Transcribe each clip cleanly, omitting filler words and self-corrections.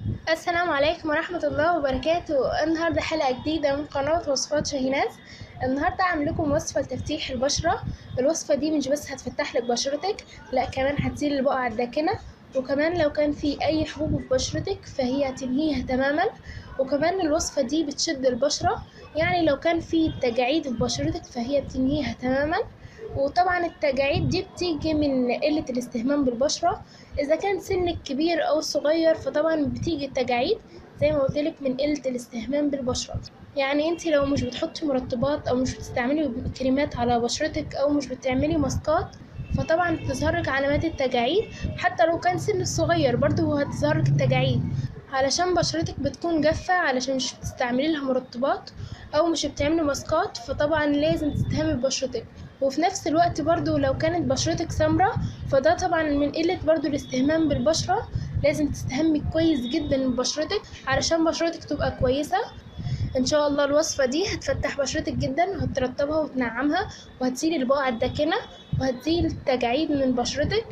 السلام عليكم ورحمة الله وبركاته. النهاردة حلقة جديدة من قناة وصفات شاهيناز. النهاردة هعمل لكم وصفة لتفتيح البشرة. الوصفة دي مش بس هتفتح لك بشرتك، لا كمان هتزيل البقع الداكنة، وكمان لو كان في أي حبوب في بشرتك فهي هتنهيها تماما. وكمان الوصفة دي بتشد البشرة، يعني لو كان في تجاعيد في بشرتك فهي بتنهيها تماما. وطبعا التجاعيد دي بتيجي من قلة الاستهمام بالبشرة. إذا كان سنك كبير أو صغير فطبعا بتيجي التجاعيد زي ما قلتلك من قلة الاستهمام بالبشرة. يعني انتي لو مش بتحطي مرطبات او مش بتستعملي كريمات على بشرتك او مش بتعملي ماسكات فطبعا بتظهرلك علامات التجاعيد. حتى لو كان سن صغير برضه هتظهرلك التجاعيد، علشان بشرتك بتكون جافة، علشان مش بتستعملي لها مرطبات او مش بتعملي ماسكات، فطبعا لازم تستهمي ببشرتك. وفي نفس الوقت برضو لو كانت بشرتك سمرة فده طبعا من قلة برضو الاستهمام بالبشرة. لازم تستهمي كويس جدا ببشرتك علشان بشرتك تبقى كويسة. ان شاء الله الوصفة دي هتفتح بشرتك جدا وهترطبها وتنعمها وهتزيل البقع الداكنة وهتزيل التجاعيد من بشرتك.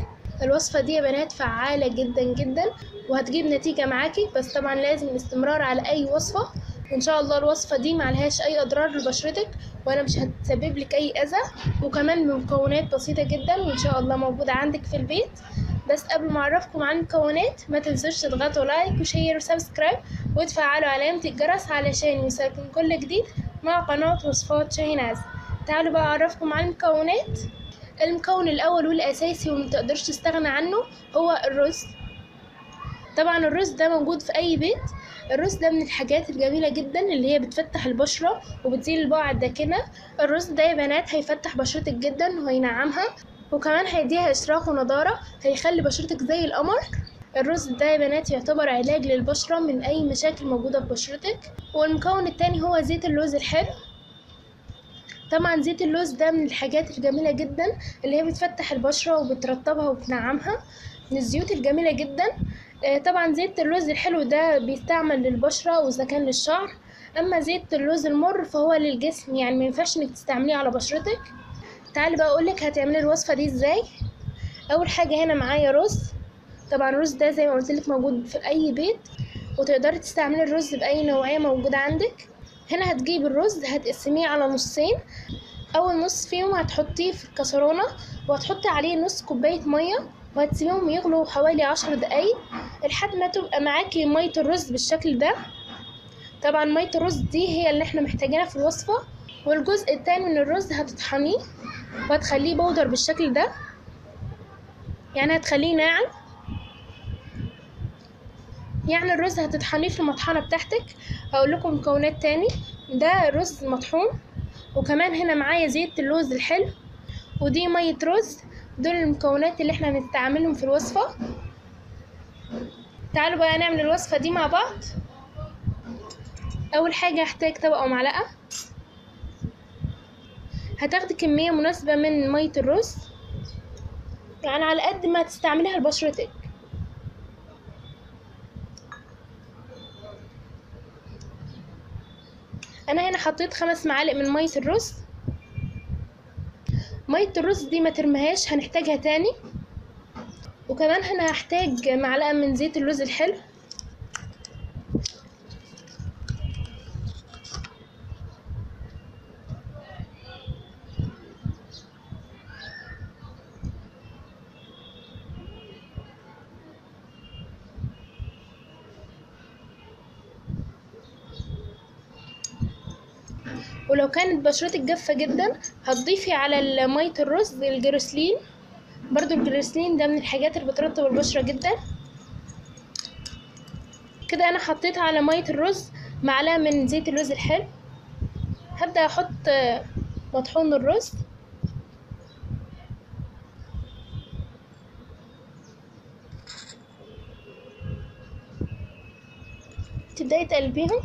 الوصفة دي يا بنات فعالة جدا جدا وهتجيب نتيجة معاكي، بس طبعا لازم الاستمرار على اي وصفة. وان شاء الله الوصفة دي معلهاش اي اضرار لبشرتك ولا مش هتسبب لك اي اذى، وكمان بمكونات بسيطة جدا وان شاء الله موجودة عندك في البيت. بس قبل ما اعرفكم عن المكونات ما تنسوش تضغطوا لايك وشير وسبسكرايب وتفعلوا علامة الجرس علشان يوصلكم كل جديد مع قناة وصفات شاهيناز. تعالوا بقى اعرفكم عن المكونات. المكون الاول والاساسي ومتقدرش تستغنى عنه هو الرز. طبعا الرز ده موجود في اي بيت. الرز ده من الحاجات الجميلة جدا اللي هي بتفتح البشرة وبتزيل البقع الداكنة. الرز ده يا بنات هيفتح بشرتك جدا وهينعمها، وكمان هيديها اشراق ونضارة، هيخلي بشرتك زي القمر. الرز ده يا بنات يعتبر علاج للبشرة من اي مشاكل موجودة في بشرتك. والمكون التاني هو زيت اللوز الحلو. طبعا زيت اللوز ده من الحاجات الجميلة جدا اللي هي بتفتح البشرة وبترطبها وبتنعمها، من الزيوت الجميلة جدا. طبعا زيت اللوز الحلو ده بيستعمل للبشرة واذا كان للشعر، اما زيت اللوز المر فهو للجسم، يعني ما ينفعش انك تستعمليه على بشرتك. تعالي بقى اقولك هتعملي الوصفة دي ازاي. اول حاجة هنا معايا رز. طبعا الرز ده زي ما قلتلك موجود في اي بيت، وتقدري تستعملي الرز باي نوعية موجودة عندك. هنا هتجيبي الرز هتقسميه على نصين. اول نص فيهم هتحطيه في الكسرونه وهتحطي عليه نص كوبايه ميه وهتسيبيهم يغلوا حوالي 10 دقايق لحد ما تبقى معاكي ميه الرز بالشكل ده. طبعا ميه الرز دي هي اللي احنا محتاجينها في الوصفه. والجزء التاني من الرز هتطحنيه وهتخليه بودر بالشكل ده، يعني هتخليه ناعم. يعني الرز هتطحنيه في المطحنه بتاعتك. هقول لكم مكونات تاني. ده رز مطحون، وكمان هنا معايا زيت اللوز الحلو، ودي مية رز. دول المكونات اللي احنا هنستعملهم في الوصفة. تعالوا بقى نعمل الوصفة دي مع بعض. اول حاجة هحتاج طبق ومعلقة. هتاخدي كمية مناسبة من مية الرز، يعني على قد ما تستعمليها لبشرتك. انا هنا حطيت 5 معالق من مية الرز. مية الرز دي ما ترميهاش، هنحتاجها تاني. وكمان هنا هحتاج معلقة من زيت اللوز الحلو. ولو كانت بشرتك جافة جدا هتضيفي على مية الرز الجريسلين. برضو الجريسلين ده من الحاجات اللي بترطب البشرة جدا. كده انا حطيت على مية الرز معلقة من زيت اللوز الحلو. هبدأ احط مطحون الرز. تبدأي تقلبيهم.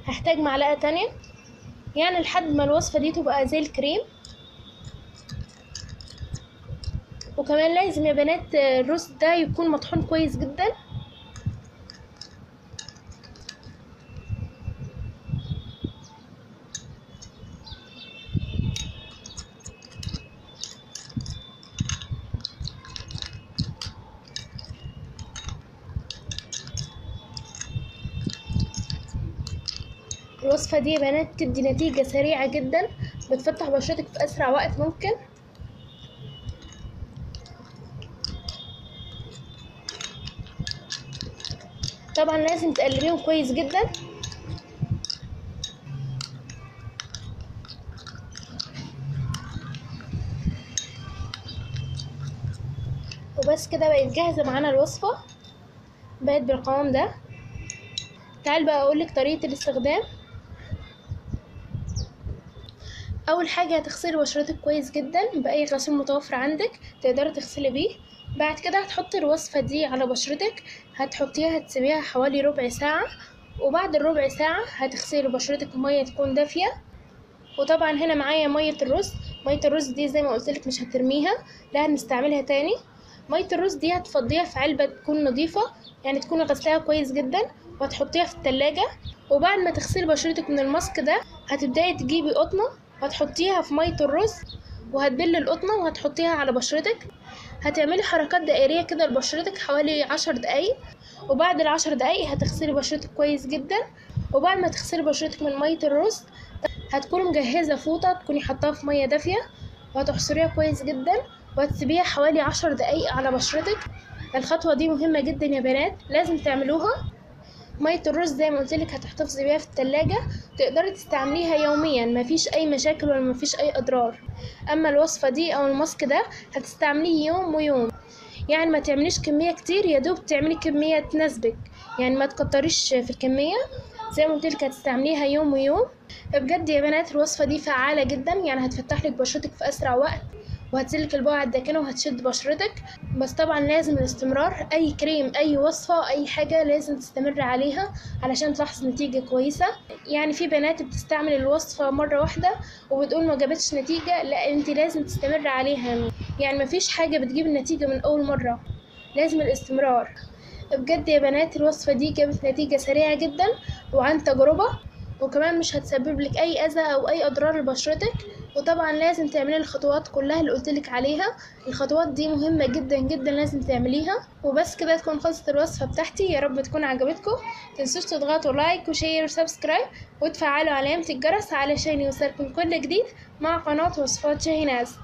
هحتاج معلقة تانية، يعني لحد ما الوصفة دي تبقى زي الكريم. وكمان لازم يا بنات الرز ده يكون مطحون كويس جدا. الوصفة دي يا بنات بتدي نتيجة سريعة جدا، بتفتح بشرتك في اسرع وقت ممكن. طبعا لازم تقلبيهم كويس جدا. وبس كده بقت جاهزة معانا الوصفة، بقت بالقوام ده. تعال بقى اقولك طريقة الاستخدام. اول حاجة هتغسلي بشرتك كويس جدا باي غسيل متوفر عندك تقدري تغسلي بيه. بعد كده هتحطي الوصفة دي على بشرتك، هتحطيها تسيبيها حوالي ربع ساعة، وبعد الربع ساعة هتغسلي بشرتك بمية تكون دافية. وطبعا هنا معايا مية الرز. مية الرز دي زي ما قلتلك مش هترميها، لا هنستعملها تاني. مية الرز دي هتفضيها في علبة تكون نظيفة، يعني تكون غسلاها كويس جدا، وهتحطيها في التلاجة. وبعد ما تغسلي بشرتك من الماسك ده هتبدأي تجيبي قطنة وهتحطيها في مية الرز، وهتبلي القطنة وهتحطيها على بشرتك. هتعملي حركات دائرية كده لبشرتك حوالي 10 دقايق، وبعد ال10 دقايق هتغسلي بشرتك كويس جدا. وبعد ما تغسلي بشرتك من مية الرز هتكوني مجهزة فوطة تكوني حطاها في مية دافية، وهتعصريها كويس جدا، وهتسيبيها حوالي 10 دقايق على بشرتك. الخطوة دي مهمة جدا يا بنات، لازم تعملوها. مية الرز زي ما قلتلك هتحتفظي بيها في التلاجة، تقدري تستعمليها يوميا، مفيش اي مشاكل ولا مفيش اي اضرار. اما الوصفة دي او الماسك ده هتستعمليه يوم ويوم، يعني ما تعمليش كمية كتير، يا دوب تعملي كمية تناسبك، يعني ما تكتريش في الكمية. زي ما قلتلك هتستعمليها يوم ويوم. بجد يا بنات الوصفة دي فعالة جدا، يعني هتفتحلك بشرتك في اسرع وقت، وهتسلك البقع الداكنة وهتشد بشرتك. بس طبعا لازم الاستمرار، اي كريم اي وصفة اي حاجة لازم تستمر عليها علشان تلاحظ نتيجة كويسة. يعني في بنات بتستعمل الوصفة مرة واحدة وبتقول ما جابتش نتيجة، لا انت لازم تستمر عليها، يعني مفيش حاجة بتجيب النتيجة من اول مرة، لازم الاستمرار. بجد يا بنات الوصفة دي جابت نتيجة سريعة جدا وعن تجربة، وكمان مش هتسبب لك اي اذى او اي اضرار لبشرتك. وطبعا لازم تعملي الخطوات كلها اللي قلتلك عليها، الخطوات دي مهمة جدا جدا لازم تعمليها. وبس كده تكون خلصت الوصفة بتاعتي، يا رب تكون عجبتكم. متنسوش تضغطوا لايك وشير وسبسكرايب وتفعلوا علامة الجرس علشان يوصلكم كل جديد مع قناة وصفات شاهيناز.